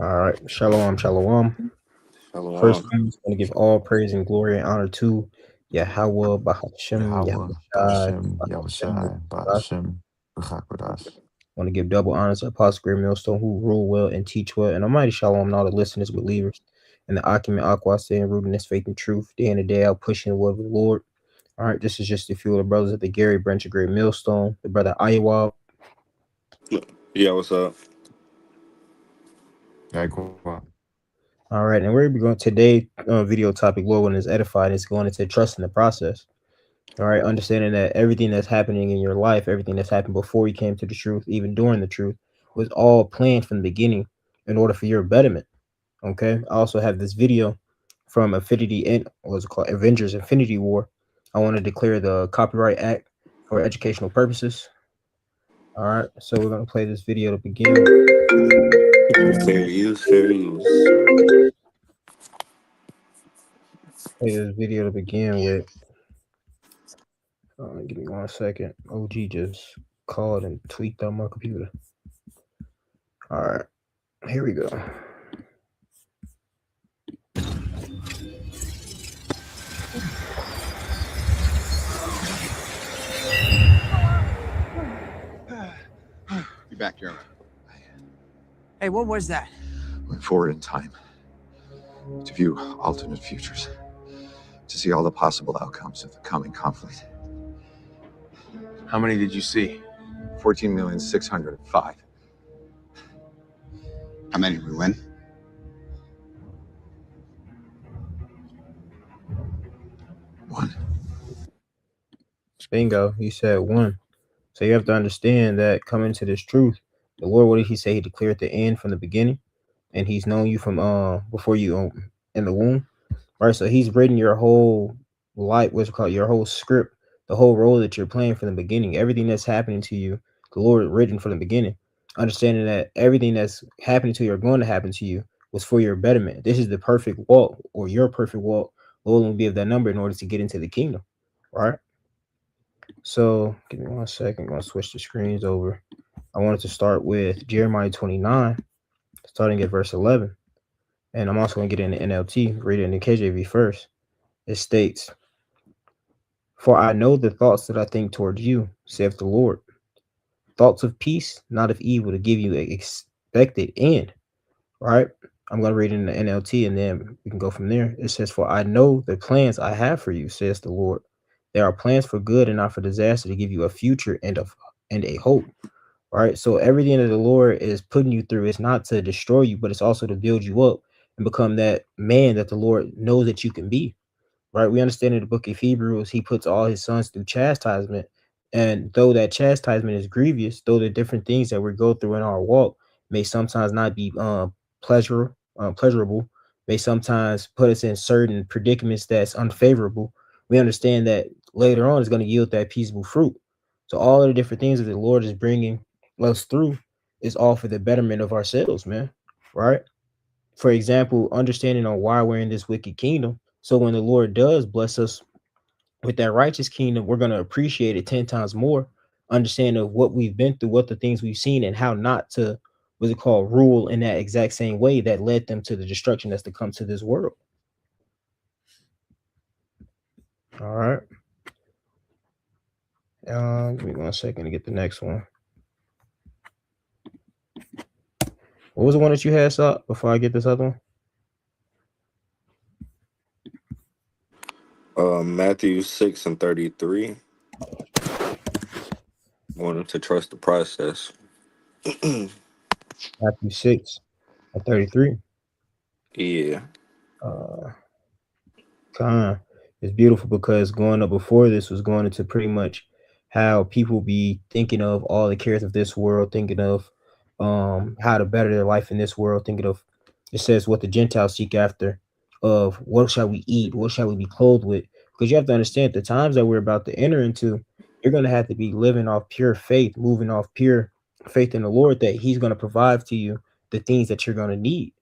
All right. Shalom, shalom. First, Shalom. I'm just going to give all praise and glory and honor to Yahweh, Bahashem, Yahweh, Yahweh, Bashem, Bahashem, Yahushai, I Bashem, B'chakodash. want to give double honors to Apostle Great Millstone, who rule well and teach well, and Almighty Shalom and all the listeners, believers, and the Akim and Aqua staying rooted in this faith and truth, day in and day out, pushing the word of the Lord. All right, this is just a few of the brothers of the Gary branch of Great Millstone, the brother Iowa. Yeah, what's up? Yahuwah. All right, and we're going today video topic, Lord, when is edified, is going into trust in the process. All right, understanding that everything that's happening in your life, everything that's happened before you came to the truth, even during the truth, was all planned from the beginning in order for your betterment. Okay, I also have this video from Infinity and what's it called, Avengers Infinity War. I want to declare the Copyright Act for educational purposes. All right, so we're gonna play this video to begin. Fair use, fair use. Play this video to begin with. Give me 1 second. OG just called and tweaked on my computer. All right, here we go. Be back here. Hey, what was that? Went forward in time to view alternate futures, to see all the possible outcomes of the coming conflict. How many did you see? 14,605,000. How many did we win? One. Bingo. He said one. So you have to understand that coming to this truth, the Lord, what did he say? He declared the end from the beginning, and he's known you from before you in the womb. Right. So he's written your whole life, what's it called, your whole script, the whole role that you're playing from the beginning. Everything that's happening to you, the Lord written from the beginning. Understanding that everything that's happening to you or going to happen to you was for your betterment. This is the perfect walk or your perfect walk. Lord will be of that number in order to get into the kingdom. Right. So give me 1 second. I'm going to switch the screens over. I wanted to start with Jeremiah 29, starting at verse 11. And I'm also going to get in the NLT, read it in the KJV first. It states, "For I know the thoughts that I think towards you, saith the Lord, thoughts of peace, not of evil, to give you an expected end." Right? I'm going to read it in the NLT, and then we can go from there. It says, "For I know the plans I have for you, says the Lord. There are plans for good and not for disaster, to give you a future and a hope." Right? So everything that the Lord is putting you through is not to destroy you, but it's also to build you up and become that man that the Lord knows that you can be. Right? We understand in the book of Hebrews, he puts all his sons through chastisement. And though that chastisement is grievous, though the different things that we go through in our walk may sometimes not be pleasurable, may sometimes put us in certain predicaments that's unfavorable, we understand that later on is going to yield that peaceable fruit. So all of the different things that the Lord is bringing us through is all for the betterment of ourselves, man. Right? For example, understanding on why we're in this wicked kingdom. So when the Lord does bless us with that righteous kingdom, we're going to appreciate it 10 times more, understanding of what we've been through, what the things we've seen, and how not to, what's it called, rule in that exact same way that led them to the destruction that's to come to this world. All right. Give me 1 second to get the next one. What was the one that you had, up before I get this other one? Matthew 6:33. Wanted to trust the process. Matthew 6:33. Yeah. It's beautiful because going up before this was going into pretty much how people be thinking of all the cares of this world, thinking of how to better their life in this world, thinking of, it says, what the Gentiles seek after, of what shall we eat, what shall we be clothed with? Because you have to understand the times that we're about to enter into, you're going to have to be living off pure faith, moving off pure faith in the Lord, that he's going to provide to you the things that you're going to need.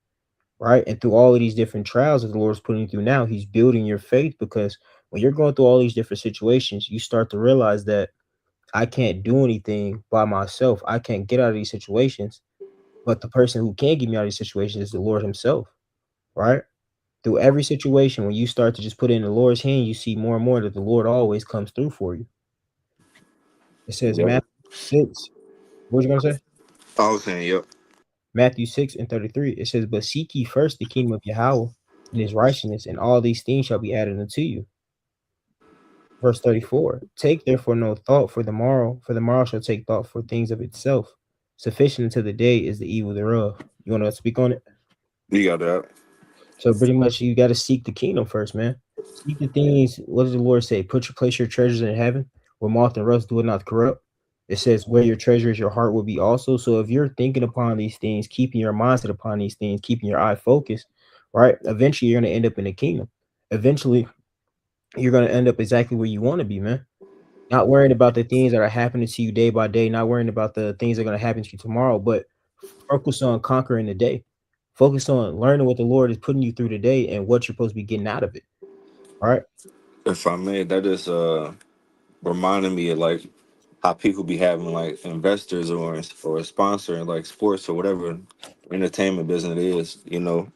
Right? And through all of these different trials that the Lord's putting you through now, he's building your faith, because when you're going through all these different situations, you start to realize that I can't do anything by myself. I can't get out of these situations But the person who can get me out of these situations is the Lord Himself, right? Through every situation, when you start to just put it in the Lord's hand, you see more and more that the Lord always comes through for you. It says Yep. Matthew 6. What was you gonna say? I was saying, yep. Matthew 6 and 33. It says, "But seek ye first the kingdom of Yahweh and His righteousness, and all these things shall be added unto you." Verse 34. "Take therefore no thought for the morrow shall take thought for things of itself. Sufficient unto the day is the evil thereof." You want to speak on it? You got that. So pretty much you got to seek the kingdom first, man. Seek the things. What does the Lord say? Place your treasures in heaven, where moth and rust do it not corrupt. It says, "Where your treasure is, your heart will be also." So if you're thinking upon these things, keeping your mindset upon these things, keeping your eye focused, right? Eventually, you're going to end up in the kingdom. Eventually, you're going to end up exactly where you want to be, man. Not worrying about the things that are happening to you day by day, not worrying about the things that are going to happen to you tomorrow, but focus on conquering the day. Focus on learning what the Lord is putting you through today and what you're supposed to be getting out of it. All right. If I may, that is reminding me of like how people be having like investors or a sponsor in like sports or whatever entertainment business it is. You know,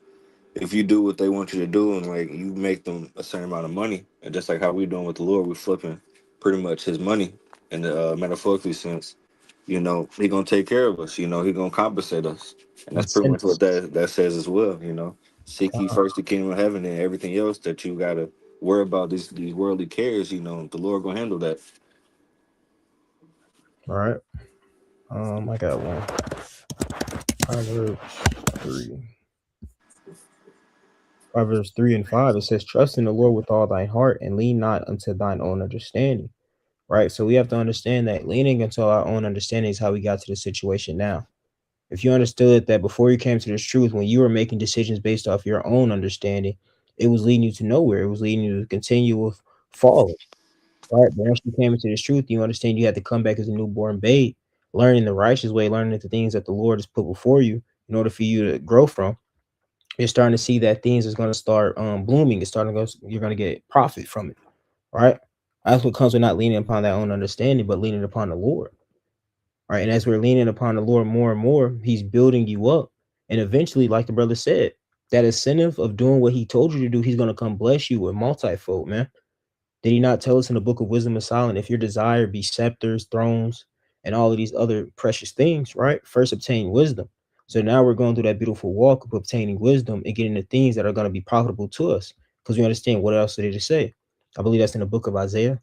if you do what they want you to do and like you make them a certain amount of money, and just like how we doing with the Lord, we flipping pretty much His money in the metaphorically sense. You know, He gonna take care of us. You know, He gonna compensate us, and that's pretty much what Incentives. that says as well. You know, seek ye first the kingdom of heaven, and everything else that you gotta worry about these worldly cares. You know, the Lord gonna handle that. All right. I got one. Proverbs 3. Proverbs 3 and 5. It says, "Trust in the Lord with all thine heart and lean not unto thine own understanding." Right. So we have to understand that leaning into our own understanding is how we got to the situation now. If you understood that before you came to this truth, when you were making decisions based off your own understanding, it was leading you to nowhere. It was leading you to continue with falling. Right. But once you came into this truth, you understand you had to come back as a newborn babe, learning the righteous way, learning the things that the Lord has put before you in order for you to grow from. You're starting to see that things is going to start blooming. It's starting to go, you're going to get profit from it. Right. That's what comes with not leaning upon that own understanding, but leaning upon the Lord. Right. And as we're leaning upon the Lord more and more, He's building you up. And eventually, like the brother said, that incentive of doing what He told you to do, He's going to come bless you with multifold, man. Did He not tell us in the book of Wisdom of Solomon, if your desire be scepters, thrones, and all of these other precious things, right? First obtain wisdom. So now we're going through that beautiful walk of obtaining wisdom and getting the things that are going to be profitable to us because we understand what else did it say. I believe that's in the book of Isaiah.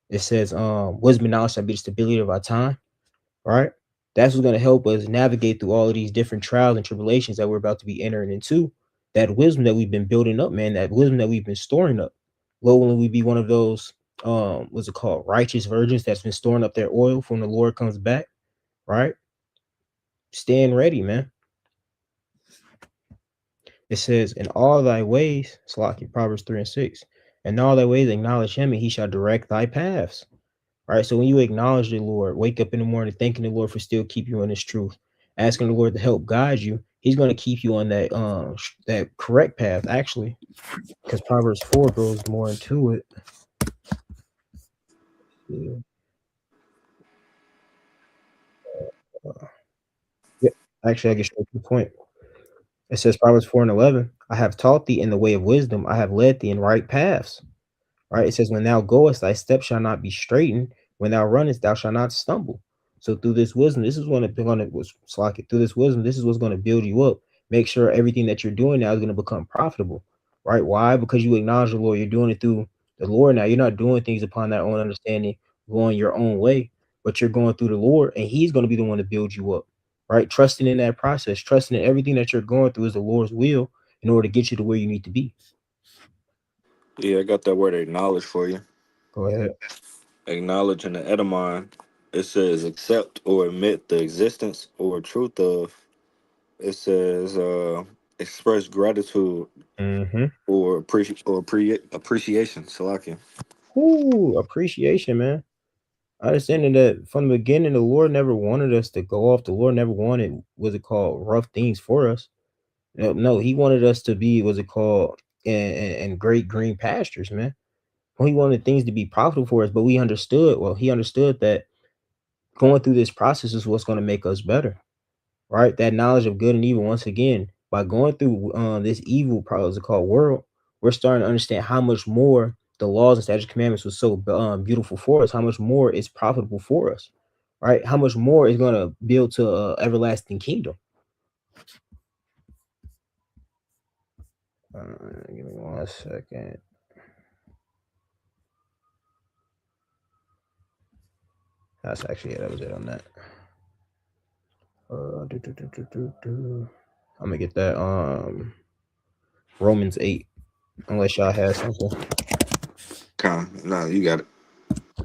It says, wisdom and knowledge shall be the stability of our time, right? That's what's going to help us navigate through all of these different trials and tribulations that we're about to be entering into. That wisdom that we've been building up, man, that wisdom that we've been storing up. Lo, will we be one of those, what's it called, righteous virgins that's been storing up their oil from the Lord comes back, right? Stand ready, man. It says, "In all thy ways," Slocky, Proverbs 3 and 6, "in all thy ways acknowledge Him, and He shall direct thy paths." All right. So when you acknowledge the Lord, wake up in the morning, thanking the Lord for still keep you on His truth, asking the Lord to help guide you, He's going to keep you on that that correct path, actually, because Proverbs 4 goes more into it. Yeah. Yeah. Actually, I get straight to the point. It says Proverbs 4 and 11, "I have taught thee in the way of wisdom, I have led thee in right paths." Right? It says, "When thou goest, thy steps shall not be straitened. When thou runnest, thou shalt not stumble." So through this wisdom, this is going to was slack it. Through this wisdom, this is what's going to build you up. Make sure everything that you're doing now is going to become profitable. Right? Why? Because you acknowledge the Lord. You're doing it through the Lord now. You're not doing things upon that own understanding, going your own way, but you're going through the Lord, and He's going to be the one to build you up. Right? Trusting in that process, trusting in everything that you're going through is the Lord's will in order to get you to where you need to be. Yeah, I got that word acknowledge for you. Go ahead. Acknowledge in the Edamon, it says accept or admit the existence or truth of. It says express gratitude Mm-hmm. or appreciation. Salakia. Ooh, appreciation, man. Understanding that from the beginning, the Lord never wanted us to go off. The Lord never wanted, what's it called, rough things for us. No, no, He wanted us to be, what's it called, in great green pastures, man. Well, He wanted things to be profitable for us, but we understood. Well, He understood that going through this process is what's going to make us better. right? That knowledge of good and evil. Once again, by going through this evil, probably called world, we're starting to understand how much more the laws and statutes commandments was so beautiful for us. How much more it's profitable for us, right? How much more is going to build to everlasting kingdom. Give me 1 second. That's actually that was it on that. I'm gonna get that Romans 8, unless y'all have something. No, you got it. I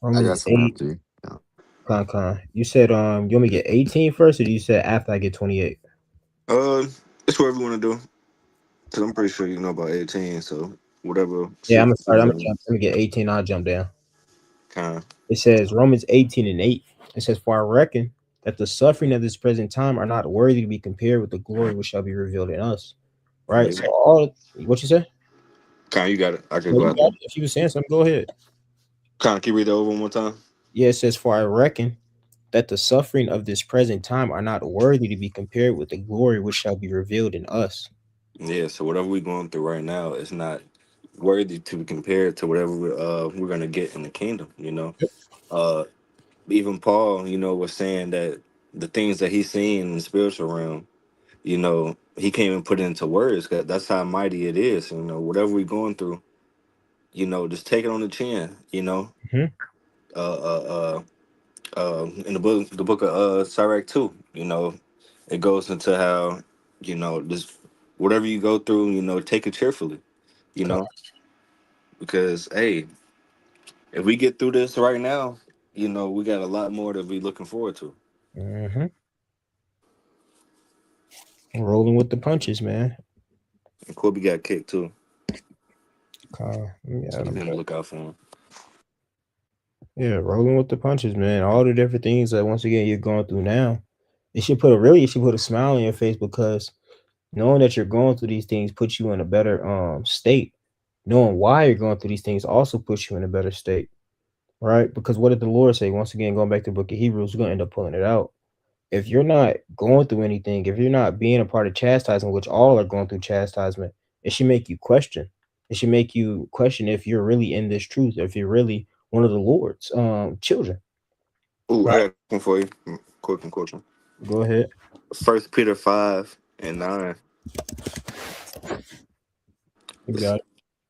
Romans got some 8. after you. Yeah. You said you want me to get 18 first, or you said after I get 28? It's whatever you want to do. Cause I'm pretty sure you know about 18, so whatever. Yeah, I'm Suit gonna you start. I'm better. gonna get 18. I'll jump down. Kind of. It says Romans 18:8. It says, "For I reckon that the suffering of this present time are not worthy to be compared with the glory which shall be revealed in us." Right. Yeah. So all what you say? Kind of, you got it. I could No, go you out got there. it. If you were saying something, go ahead. Kind of, can you read that over one more time? Yeah, it says, "For I reckon that the suffering of this present time are not worthy to be compared with the glory which shall be revealed in us." Yeah. So whatever we're going through right now is not worthy to be compared to whatever we're gonna get in the kingdom. You know. Uh, Even Paul, was saying that the things that he's seeing in the spiritual realm, he can't even put it into words. 'Cause that's how mighty it is. Whatever we're going through, just take it on the chin. Mhm. Uh, uh, in the book of Sirach 2, it goes into how, just whatever you go through, take it cheerfully, you know, because hey, if we get through this right now, we got a lot more to be looking forward to. Mhm. Rolling with the punches, man. And Kobe got kicked too, so Yeah, you need to look out for him. yeah, rolling with the punches, man. All the different things that once again you're going through now. It should put a smile on your face, because knowing that you're going through these things puts you in a better state. Knowing why you're going through these things also puts you in a better state, right? Because what did the Lord say? Once again, going back to the book of Hebrews, we're gonna end up pulling it out. If you're not going through anything, if you're not being a part of chastisement, which all are going through chastisement, it should make you question. It should make you question if you're really in this truth, if you're really one of the Lord's children. Ooh, I Right. got one for you. Quick one. Go ahead. 1 Peter 5:9. You It's- got it.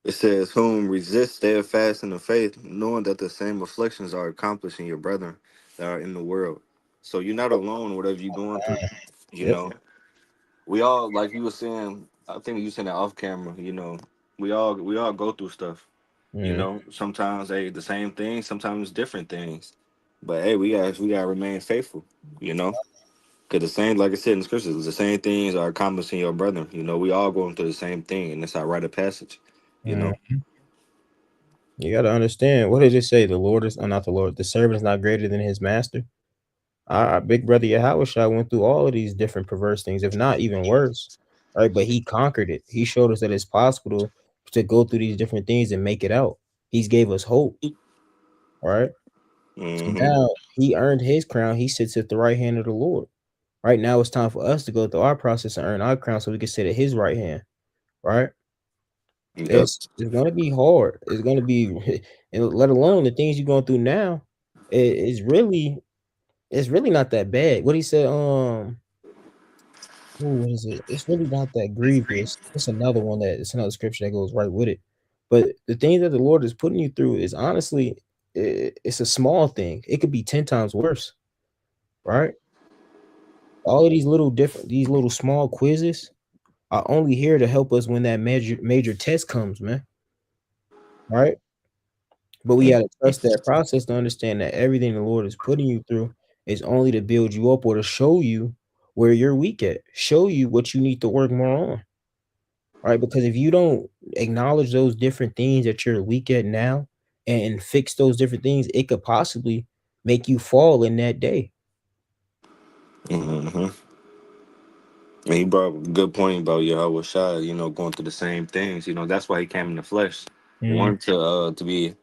It says, "Whom resist steadfast in the faith, knowing that the same afflictions are accomplishing your brethren that are in the world." So you're not alone, whatever you're going through. You Yep. know, we all, like you were saying, I think you said that off camera. We all go through stuff. Mm, Sometimes the same thing, sometimes different things. But hey, we gotta remain faithful. You know, because the same, like I said in the scriptures, the same things are accomplishing your brethren. We all going through the same thing, and it's our rite of passage. You mm. know. You got to understand, what does it say? The Lord is not the Lord. The servant is not greater than his master. Our big brother Yahushua went through all of these different perverse things, if not even worse, right? But he conquered it. He showed us that it's possible to go through these different things and make it out. He's gave us hope, right? So Hmm. now he earned his crown. He sits at the right hand of the Lord. Right now, it's time for us to go through our process and earn our crown, so we can sit at his right hand, right? Yep. It's gonna be hard. It's gonna be, and let alone the things you're going through now. It's really not that bad. What he said, what is it? It's really not that grievous. It's another one that it's another scripture that goes right with it. But the thing that the Lord is putting you through is honestly, it's a small thing. It could be 10 times worse, right? All of these little small quizzes are only here to help us when that major test comes, man. Right? But we gotta trust that process to understand that everything the Lord is putting you through is only to build you up or to show you where you're weak at, show you what you need to work more on. Right? Because if you don't acknowledge those different things that you're weak at now and fix those different things, it could possibly make you fall in that day. Hmm. And he brought up a good point about Yahweh Shai, going through the same things. That's why he came in the flesh. Mm, One, to be,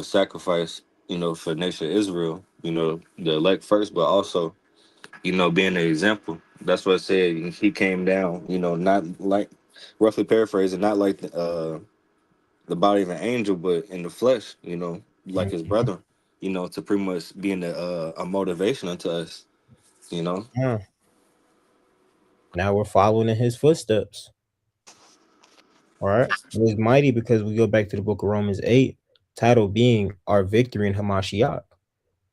sacrificed, for the nation of Israel, the elect first, but also, being an example. That's what it said. He came down, not like, roughly paraphrasing, not like the body of an angel, but in the flesh, like his Mhm. brother, to pretty much being a motivation unto us, you know. Yeah. Now we're following in his footsteps. All right. It was mighty because we go back to the book of Romans 8, title being our victory in Hamashiach.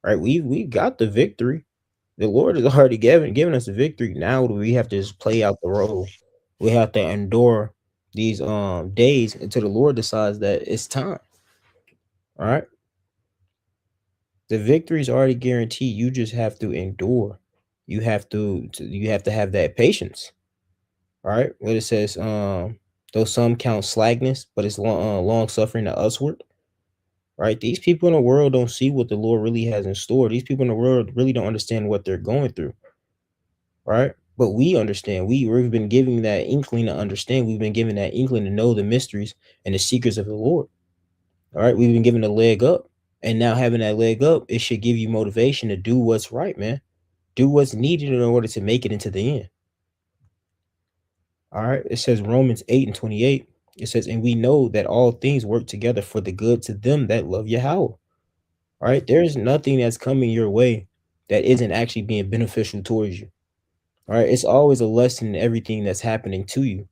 Right. We got the victory. The Lord has already given us the victory. Now we have to just play out the role. We have to endure these days until the Lord decides that it's time. All right. The victory is already guaranteed. You just have to endure. You have to have that patience. All right. What it says, though some count slackness, but it's long suffering to usward. Right. These people in the world don't see what the Lord really has in store. These people in the world really don't understand what they're going through. Right. But we understand. We've been given that inkling to understand. We've been given that inkling to know the mysteries and the secrets of the Lord. All right. We've been given a leg up. And now having that leg up, it should give you motivation to do what's right, man. Do what's needed in order to make it into the end. All right. It says Romans 8 and 28. It says, and we know that all things work together for the good to them that love Yahweh. All right. There's nothing that's coming your way that isn't actually being beneficial towards you. All right. It's always a lesson in everything that's happening to you.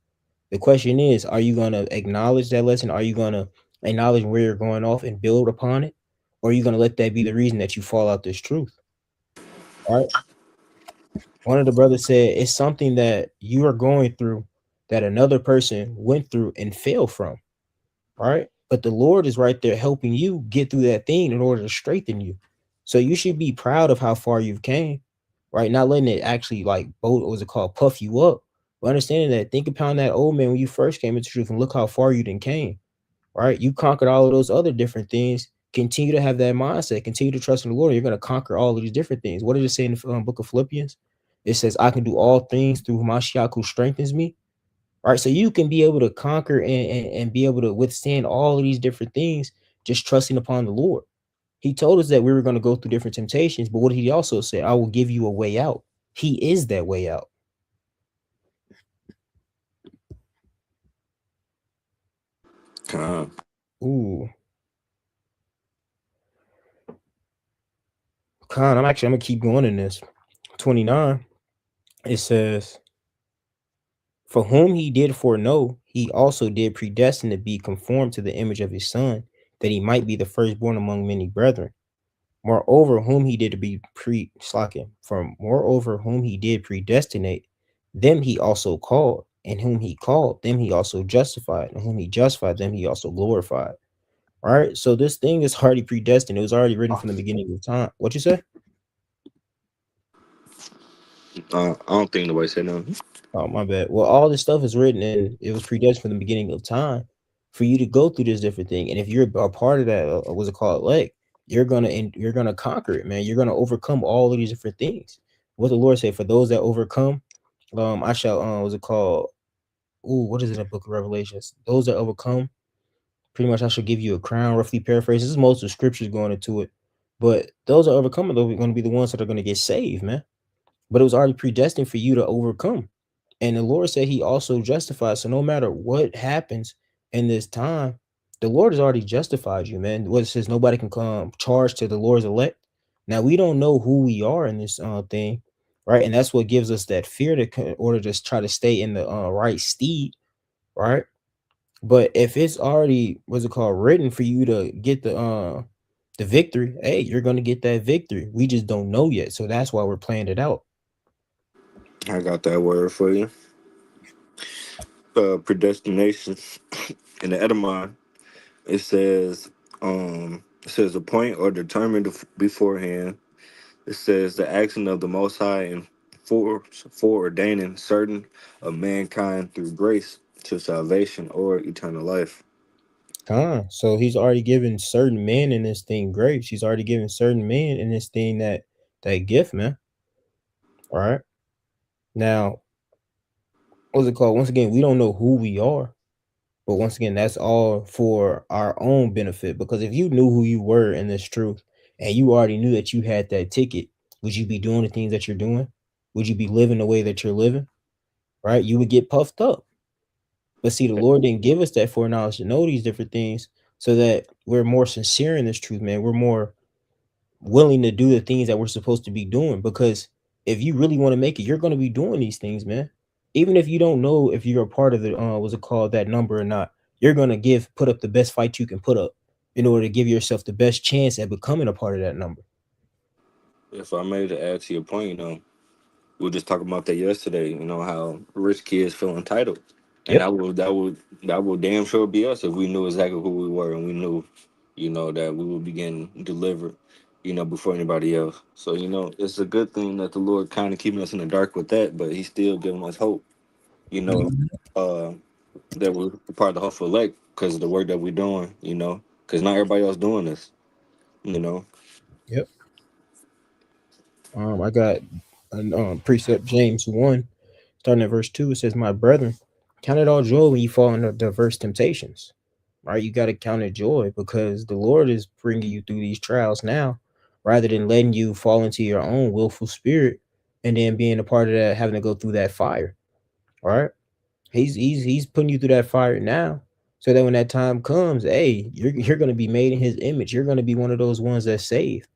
The question is, are you going to acknowledge that lesson? Are you going to acknowledge where you're going off and build upon it? Or are you going to let that be the reason that you fall out this truth? All right. One of the brothers said it's something that you are going through that another person went through and fell from. Right. But the Lord is right there helping you get through that thing in order to strengthen you. So you should be proud of how far you've came, right? Not letting it actually like what was it called, puff you up. But understanding that, think upon that old man when you first came into truth and look how far you then came. Right. You conquered all of those other different things. Continue to have that mindset, continue to trust in the Lord. You're going to conquer all of these different things. What did it say in the book of Philippians? It says, I can do all things through Mashiach who strengthens me. All right. So you can be able to conquer and be able to withstand all of these different things, just trusting upon the Lord. He told us that we were going to go through different temptations, but what did he also say? I will give you a way out. He is that way out. Ooh. I'm gonna keep going in this. 29. It says, for whom he did foreknow, he also did predestine to be conformed to the image of his son, that he might be the firstborn among many brethren. Moreover, whom he did to be moreover, whom he did predestinate, them he also called, and whom he called, them he also justified, and whom he justified, them he also glorified. All right. So this thing is already predestined. It was already written from the beginning of time. What you say? I don't think nobody said nothing. Oh, my bad. Well, all this stuff is written and it was predestined from the beginning of time for you to go through this different thing. And if you're a part of that, what's it called? Like you're gonna conquer it, man. You're gonna overcome all of these different things. What the Lord said, for those that overcome, I shall what's it called? Ooh, what is it in the book of Revelations? Those that overcome, pretty much I shall give you a crown, roughly paraphrase. This is most of the scriptures going into it. But those that overcome are going to be the ones that are going to get saved, man. But it was already predestined for you to overcome. And the Lord said he also justifies. So no matter what happens in this time, the Lord has already justified you, man. What it says, nobody can come charge to the Lord's elect. Now we don't know who we are in this thing, right? And that's what gives us that fear to in order to try to stay in the right steed, right? But if it's already what's it called written for you to get the victory, hey, you're gonna get that victory. We just don't know yet, so that's why we're playing it out. I got that word for you. Predestination in the Edamon, it says appoint or determine beforehand. It says the action of the Most High and foreordaining certain of mankind through grace to salvation or eternal life. So he's already given certain men in this thing grace. He's already given certain men in this thing that gift, man. All right. Now, what's it called? Once again, we don't know who we are, but once again, that's all for our own benefit. Because if you knew who you were in this truth and you already knew that you had that ticket, would you be doing the things that you're doing? would you be living the way that you're living? Right? You would get puffed up. But see, the Lord didn't give us that foreknowledge to know these different things so that we're more sincere in this truth, man. We're more willing to do the things that we're supposed to be doing, because if you really want to make it, you're going to be doing these things, man. Even if you don't know if you're a part of the what's it called, that number or not, you're going to put up the best fight you can put up in order to give yourself the best chance at becoming a part of that number. If I may to add to your point, we were just talking about that yesterday. How rich kids feel entitled, and Yep. that would damn sure be us if we knew exactly who we were and we knew, that we would begin delivered, before anybody else. So it's a good thing that the Lord kind of keeping us in the dark with that, but He's still giving us hope. Uh, that we're part of the hopeful elect because of the work that we're doing. Because not everybody else doing this. Yep. I got precept James 1, starting at verse 2. It says, "My brethren, count it all joy when you fall into diverse temptations." Right? You got to count it joy because the Lord is bringing you through these trials now, rather than letting you fall into your own willful spirit and then being a part of that, having to go through that fire. All right. He's putting you through that fire now, so that when that time comes, hey, you're going to be made in His image. You're going to be one of those ones that's saved.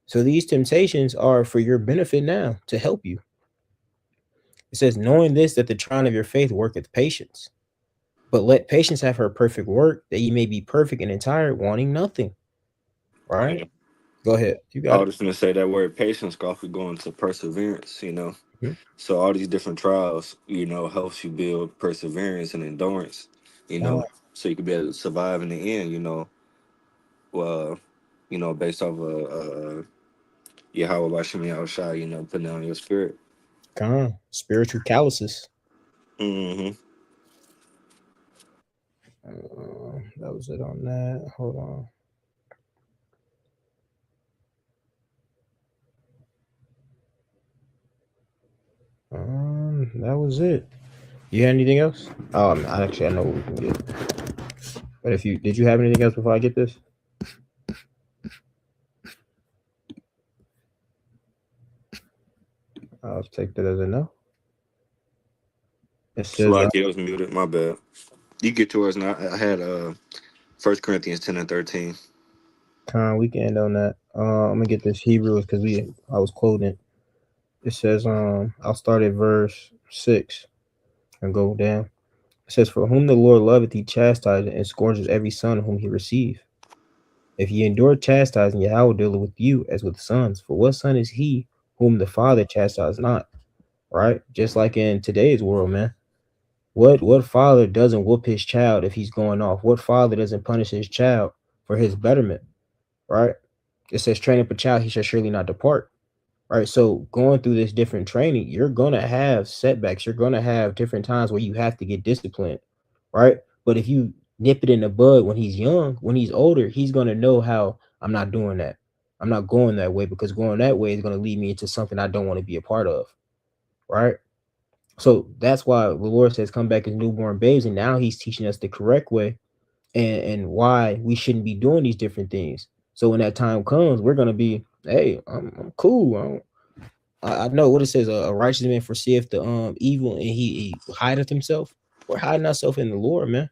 So these temptations are for your benefit now, to help you. It says, knowing this, that the trying of your faith worketh patience. But let patience have her perfect work, that ye may be perfect and entire, wanting nothing. Right? Yeah. Go ahead. You I got was it. just gonna say that word patience off we go into perseverance. Mhm. So all these different trials, helps you build perseverance and endurance. So you can be able to survive in the end. Uh, based off Yahweh Bashim Yahushua, putting down your spirit. Come on. Spiritual calluses. Mm-hmm. That was it on that. Hold on. That was it. You had anything else? I know what we can get. But did you have anything else before I get this? I'll take that as a no. It says, Salaki, I was muted. My bad. You get yours now. I had 1 Corinthians 10 and 13. we can end on that. I'm gonna get this Hebrews because I was quoting it. It says, I'll start at verse 6 and go down. It says, "For whom the Lord loveth, He chastiseth and scourges every son whom He receive. If ye endure chastising, Yahweh dealeth with you as with sons. For what son is he whom the Father chastises not?" Right? Just like in today's world, man. What father doesn't whoop his child if he's going off? What father doesn't punish his child for his betterment? Right? It says, "Train up a child, he shall surely not depart." Right? So going through this different training, you're gonna have setbacks. You're gonna have different times where you have to get disciplined, right? But if you nip it in the bud when he's young, when he's older, he's gonna know how I'm not doing that. I'm not going that way, because going that way is gonna lead me into something I don't want to be a part of, right? So that's why the Lord says, "Come back as newborn babes," and now He's teaching us the correct way and why we shouldn't be doing these different things. So when that time comes, we're gonna be, hey, I'm cool. I know what it says. A righteous man foreseeth the evil, and he hideth himself. We're hiding ourselves in the Lord, man.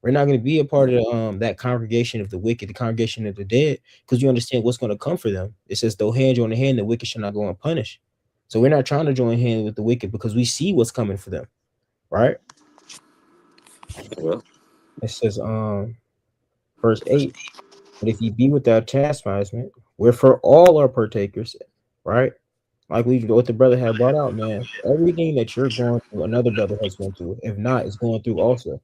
We're not going to be a part of that congregation of the wicked, the congregation of the dead, because you understand what's going to come for them. It says, "Though hand join the hand, the wicked shall not go unpunished." So we're not trying to join hands with the wicked because we see what's coming for them, right? Yeah. It says, verse 8, "But if ye be without chastisement, wherefore all are partakers," right? Like what the brother had brought out, man. Everything that you're going through, another brother has gone through. If not, it's going through also,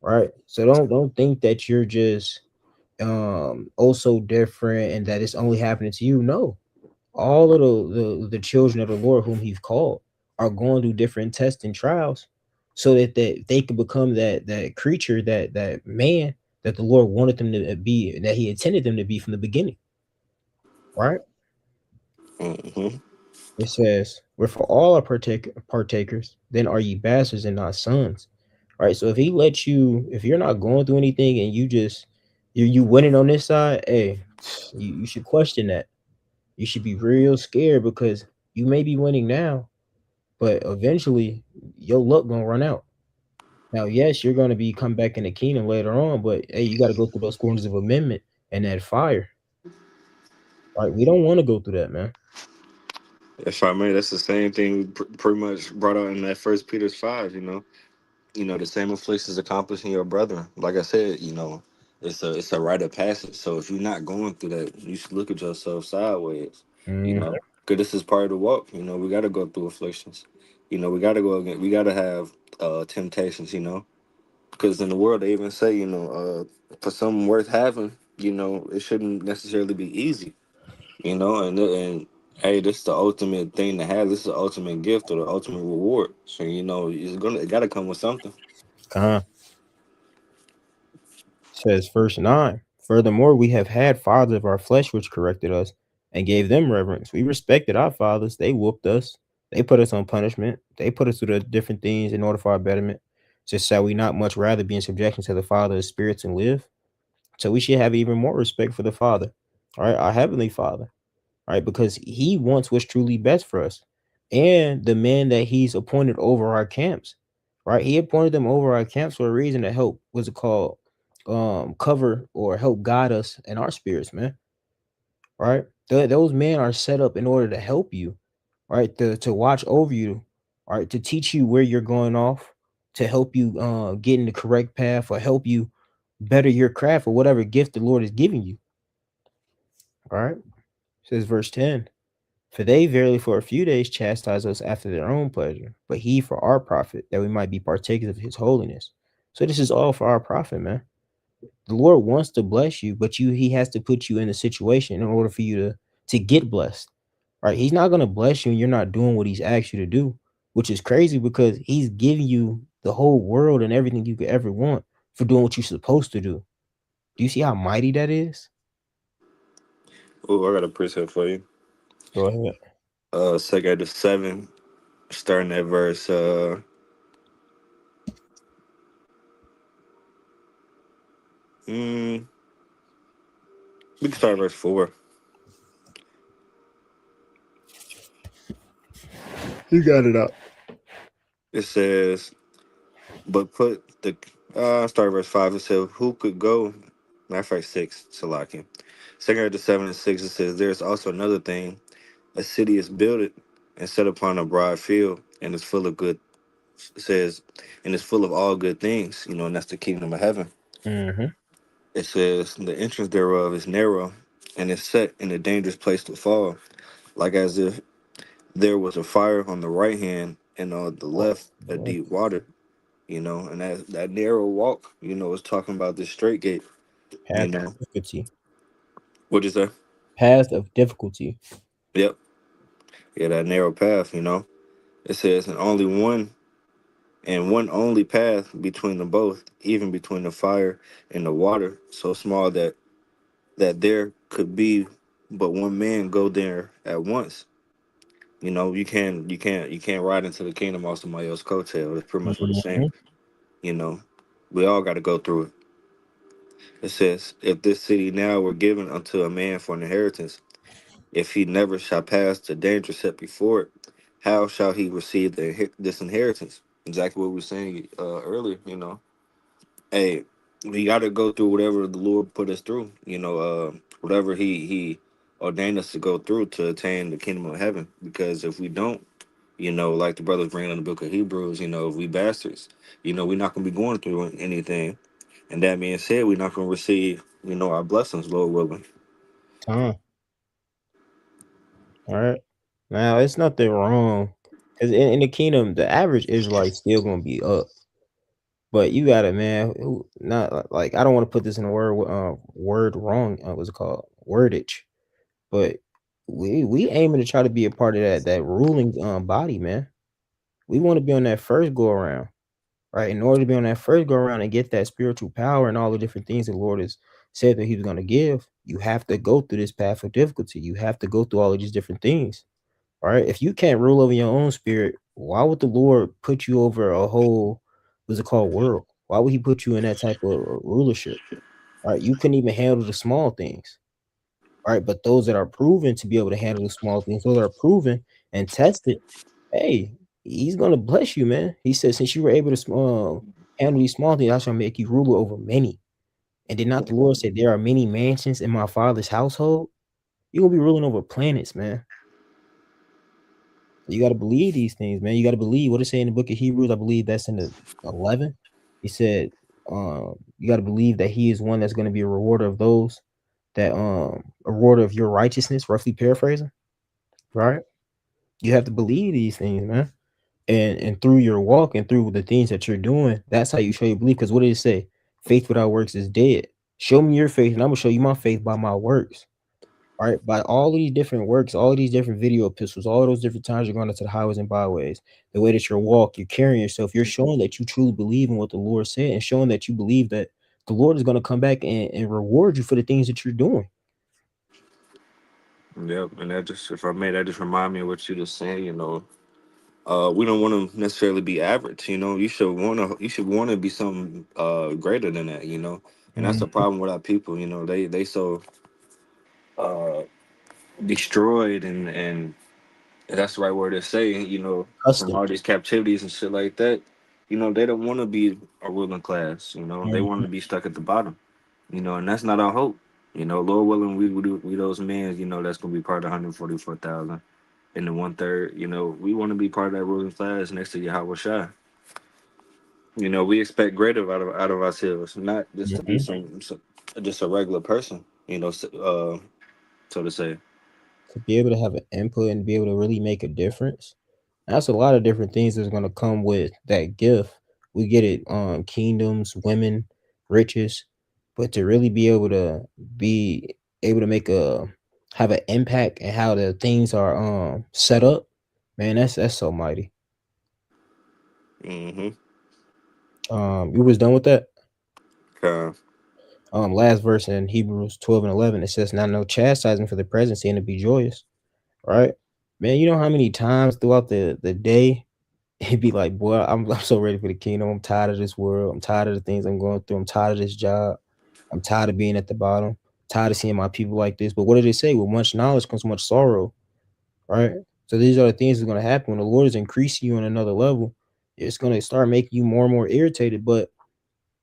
right? So don't think that you're just also different and that it's only happening to you. No, all of the children of the Lord whom He's called are going through different tests and trials, so that they can become that creature, that man that the Lord wanted them to be, that He intended them to be from the beginning, right? Mm-hmm. It says, "Wherefore all are partakers, then are ye bastards and not sons." Right. So if He lets you, if you're not going through anything and you winning on this side, hey, you should question that. You should be real scared, because You may be winning now, but eventually your luck gonna run out. Now, yes, you're gonna be come back in the kingdom later on, but hey, you got to go through those corners of amendment and that fire. Right? We don't want to go through that, man. If I may, that's the same thing we pretty much brought out in that First Peter's 5. The same afflictions accomplishing your brother. Like I said, it's a rite of passage. So if you're not going through that, you should look at yourself sideways. You Mm, know, because this is part of the walk. We got to go through afflictions. We got to go again. We got to have temptations. Because in the world they even say, for something worth having, it shouldn't necessarily be easy. And hey, this is the ultimate thing to have. This is the ultimate gift or the ultimate reward. So it got to come with something. Con says verse 9. Furthermore, we have had fathers of our flesh which corrected us and gave them reverence. We respected our fathers. They whooped us. They put us on punishment. They put us through the different things in order for our betterment. Just shall we not much rather be in subjection to the Father of spirits and live? So we should have even more respect for the Father, all right, our heavenly Father, right? Because he wants what's truly best for us. And the men that he's appointed over our camps, right? He appointed them over our camps for a reason to help, what's it called? Cover or help guide us in our spirits, man. Right? Those men are set up in order to help you, right? To watch over you, right? To teach you where you're going off, to help you get in the correct path or help you better your craft or whatever gift the Lord is giving you. All right. Says verse 10. For they verily for a few days chastise us after their own pleasure, but he for our profit, that we might be partakers of his holiness. So this is all for our profit, man. The Lord wants to bless you, but he has to put you in a situation in order for you to get blessed. Right? He's not going to bless you and you're not doing what he's asked you to do, which is crazy because he's giving you the whole world and everything you could ever want for doing what you're supposed to do. Do you see how mighty that is? Oh, I got a precept for you. Go ahead. 2 7, starting at verse we can start at verse 4. You got it up. It says, but put the start at verse 5. It says, who could go? Matter of fact, 6, Salaki. 2 7 and 6, it says, there's also another thing. A city is built and set upon a broad field, and is full of good. It says, and it's full of all good things, and that's the kingdom of heaven. Mm-hmm. It says, the entrance thereof is narrow, and is set in a dangerous place to fall, like as if there was a fire on the right hand, and on the left a deep water. And that narrow walk, is talking about this straight gate. You Path of know, difficulty. what is that? Path of difficulty. Yep, yeah, that narrow path. It says, and one only path between them both, even between the fire and the water, so small that there could be but one man go there at once. You can't ride into the kingdom off somebody else's coattail. That's pretty much what it's saying. Mhm. You know, we all got to go through it. It says, if this city now were given unto a man for an inheritance, if he never shall pass the danger set before it, how shall he receive this inheritance? Exactly what we were saying earlier. Hey, we got to go through whatever the Lord put us through. Whatever He ordained us to go through to attain the kingdom of heaven. Because if we don't, like the brothers bring in the book of Hebrews, if we bastards, we're not going to be going through anything. And that being said, we're not going to receive, our blessings, Lord willing. Time. All right. Now it's nothing wrong because in the kingdom, the average Israelite still gonna be up. But you got it, man. Who not like I don't want to put this in a word wrong. What's it called? Wordage. But we aiming to try to be a part of that ruling body, man. We want to be on that first go around, right? In order to be on that first go around and get that spiritual power and all the different things the Lord has said that He was going to give, you have to go through this path of difficulty. You have to go through all of these different things. All right. If you can't rule over your own spirit, why would the Lord put you over a whole, what's it called, world? Why would he put you in that type of rulership? All right. You couldn't even handle the small things. All right. But those that are proven to be able to handle the small things, those that are proven and test it, hey, he's gonna bless you, man. He said, since you were able to handle these small things, I shall make you ruler over many. And did not the Lord say there are many mansions in my father's household? You're gonna be ruling over planets, man. You gotta believe these things, man. You gotta believe what it say in the book of Hebrews. I believe that's in the 11. He said, you gotta believe that he is one that's gonna be a rewarder of those that a rewarder of your righteousness, roughly paraphrasing, right? You have to believe these things, man. And through your walk and through the things that you're doing, that's how you show your belief. Because what did it say? Faith without works is dead. Show me your faith, and I'm gonna show you my faith by my works. All right, by all of these different works, all these different video epistles, all those different times you're going into the highways and byways, the way that you walk, you're carrying yourself, you're showing that you truly believe in what the Lord said, and showing that you believe that the Lord is going to come back and reward you for the things that you're doing. Yep, and that just, if I may, that just remind me of what you just saying. You know, we don't want to necessarily be average. You know, you should want to be something greater than that. You know, and that's the problem with our people. You know, they so uh destroyed and that's the right word to say. You know, from Custom. all these captivities and shit like that. You know, they don't want to be a ruling class. You know, they want Mhm. to be stuck at the bottom. You know, and that's not our hope. You know, Lord willing, we those men. You know, that's gonna be part of 144,000 in the 1/3. You know, we want to be part of that ruling class next to Yahweh Shai. You know, we expect greater out of ourselves, not just to be Mhm. just a regular person. You know, so to say. To be able to have an input and be able to really make a difference. That's a lot of different things that's going to come with that gift. We get it, kingdoms, women, riches, but to really be able to make a have an impact and how the things are set up, man, that's so mighty. Mm-hmm. You was done with that? Okay. Last verse in Hebrews 12 and 11, it says, now no chastisement for the present, seeing to be joyous, right? Man, you know how many times throughout the day he'd be like, boy, I'm so ready for the kingdom. I'm tired of this world. I'm tired of the things I'm going through. I'm tired of this job. I'm tired of being at the bottom. Tired of seeing my people like this. But what did it say? With much knowledge comes much sorrow, right? So these are the things that's going to happen when the Lord is increasing you on another level. It's going to start making you more and more irritated. But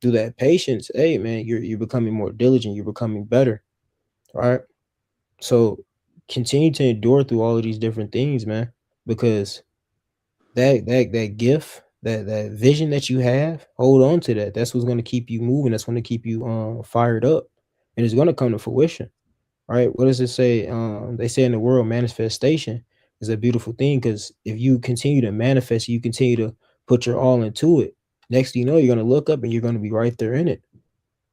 through that patience, hey man, you're becoming more diligent. You're becoming better, right? So continue to endure through all of these different things, man, because that gift, that vision that you have, hold on to that. That's what's gonna keep you moving. That's gonna keep you fired up, and it's gonna come to fruition, right? What does it say? They say in the world, manifestation is a beautiful thing because if you continue to manifest, you continue to put your all into it. Next thing you know, you're gonna look up and you're gonna be right there in it,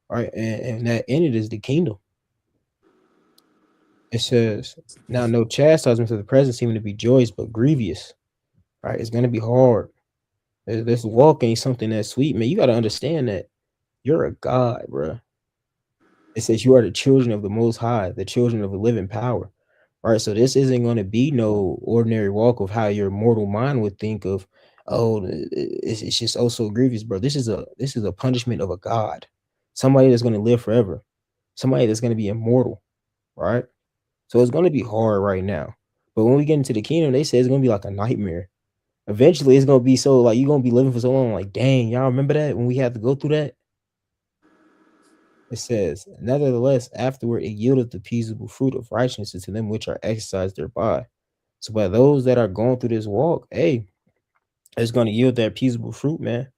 right? And that in it is the kingdom. It says, now no chastisement for the present seeming to be joyous, but grievous, right? It's gonna be hard. This walk ain't something that's sweet, man. You got to understand that you're a God, bro. It says you are the children of the Most High, the children of the living power, right? So this isn't going to be no ordinary walk of how your mortal mind would think of. Oh, it's just oh so grievous, bro. This is a punishment of a God, somebody that's going to live forever, somebody that's going to be immortal, right? So it's going to be hard right now, but when we get into the kingdom, they say it's going to be like a nightmare. Eventually, it's gonna be so like you're gonna be living for so long. Like, dang, y'all remember that when we had to go through that? It says, nevertheless, afterward it yieldeth the peaceable fruit of righteousness to them which are exercised thereby. So by those that are going through this walk, hey, it's gonna yield that peaceable fruit, man.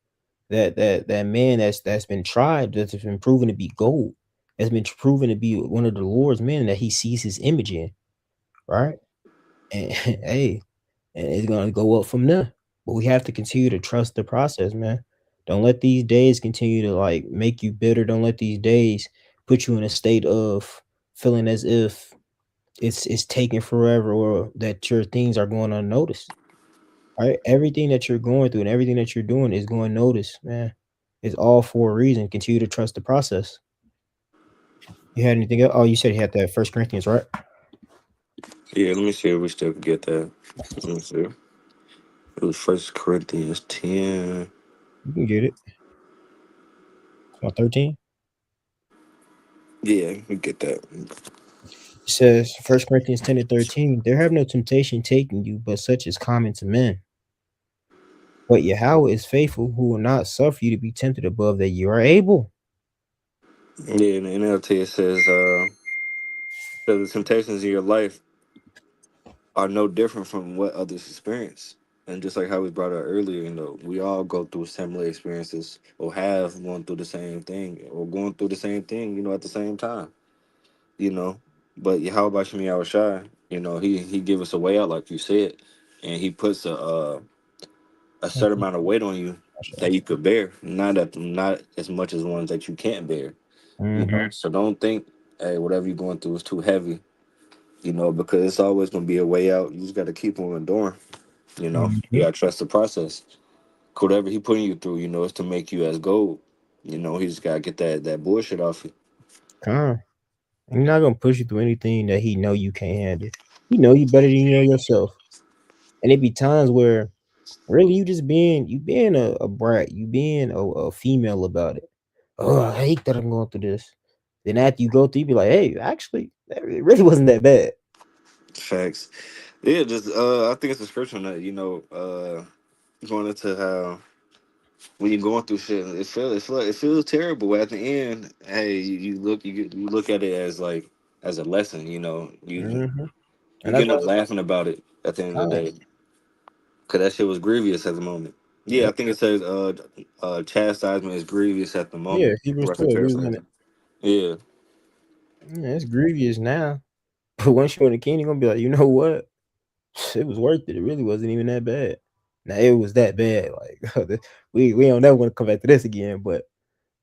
That man that's been tried, that's been proven to be gold, has been proven to be one of the Lord's men that he sees his image in, right? And hey, and it's gonna go up from there. But we have to continue to trust the process, man. Don't let these days continue to like make you bitter. Don't let these days put you in a state of feeling as if it's taking forever or that your things are going unnoticed. Right? Everything that you're going through and everything that you're doing is going noticed, man. It's all for a reason. Continue to trust the process. You had anything else? Oh, you said you had that First Corinthians, right? Yeah, let me see if we still can get that. Let me see. It was 1 Corinthians 10. You can get it. Come on, 13. Yeah, we get that. It says 1 Corinthians 10 and 13, there have no temptation taken you, but such is common to men. But Yahweh is faithful, who will not suffer you to be tempted above that you are able. Yeah, in the NLT it says, so the temptations in your life are no different from what others experience. And just like how we brought up earlier, we all go through similar experiences or have gone through the same thing or going through the same thing, at the same time, you know. But how about Shemi Awashai? He give us a way out, like you said, and he puts a certain amount of weight on you that you could bear, not as much as ones that you can't bear. So don't think, hey, whatever you're going through is too heavy, because it's always gonna be a way out. You just got to keep on enduring. You gotta trust the process. Whatever he putting you through, is to make you as gold. He just gotta get that bullshit off you. He's not gonna push you through anything that he know you can't handle. He know you better than you know yourself. And it be times where really you being a brat, you being a female about it. Oh, I hate that I'm going through this. Then after you go through, you be like, hey, actually, it really wasn't that bad. Facts. Yeah, just I think it's a scripture that going into how when you're going through shit, it feels terrible. At the end, hey, you look at it as like as a lesson. You And that's get why up laughing about it at the end of the day, because that shit was grievous at the moment. Yeah, I think it says chastisement is grievous at the moment. Hebrews Roughly 12, we was in paraphrasing. Yeah. it's grievous now. But once you're in the kingdom, you're gonna be like, you know what? It was worth it. It really wasn't even that bad. Now it was that bad. Like we don't never want to come back to this again. But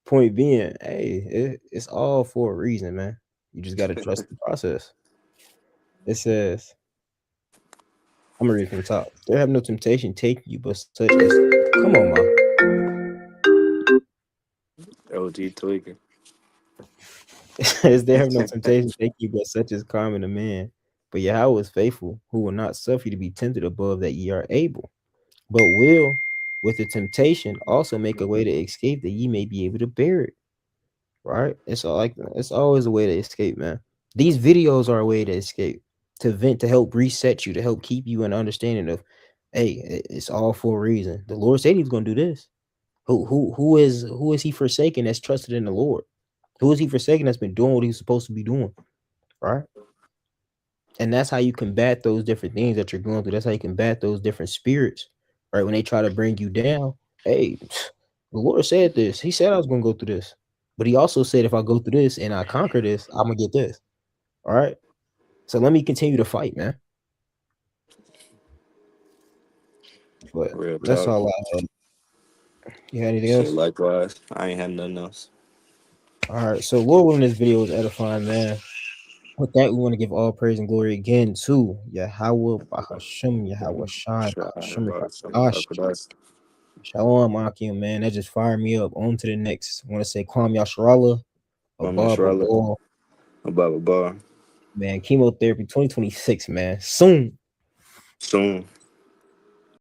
point being, hey, it's all for a reason, man. You just gotta trust the process. It says, I'm gonna read from the top. There have no temptation taking you, but such as come on, man. OG tweaking. As there have no temptation taking you, but such as common to man. But Yahweh is faithful, who will not suffer you to be tempted above that ye are able, but will with the temptation also make a way to escape that ye may be able to bear it. Right? It's always a way to escape, man. These videos are a way to escape, to vent, to help reset you, to help keep you in understanding of, hey, it's all for a reason. The Lord said he was gonna do this. Who is he forsaken that's trusted in the Lord? Who is he forsaken that's been doing what he's supposed to be doing? Right? And that's how you combat those different things that you're going through. That's how you combat those different spirits, right? When they try to bring you down, hey, the Lord said this. He said I was going to go through this, but he also said if I go through this and I conquer this, I'm gonna get this. All right. So let me continue to fight, man. But Real that's talk. all I had. You had anything Shit, else? likewise. I ain't had nothing else. All right. So Lord willing, this video is edifying, man. With that, we want to give all praise and glory again to Yahweh Bahashim, Yahweh Shai, Bahashim Rakadash. Shalom, Akim, man. That just fired me up. On to the next. I want to say Kwam Yasharallah, Abab Charlotte. Abal. About a bar. Man, chemotherapy 2026, man. Soon. Soon.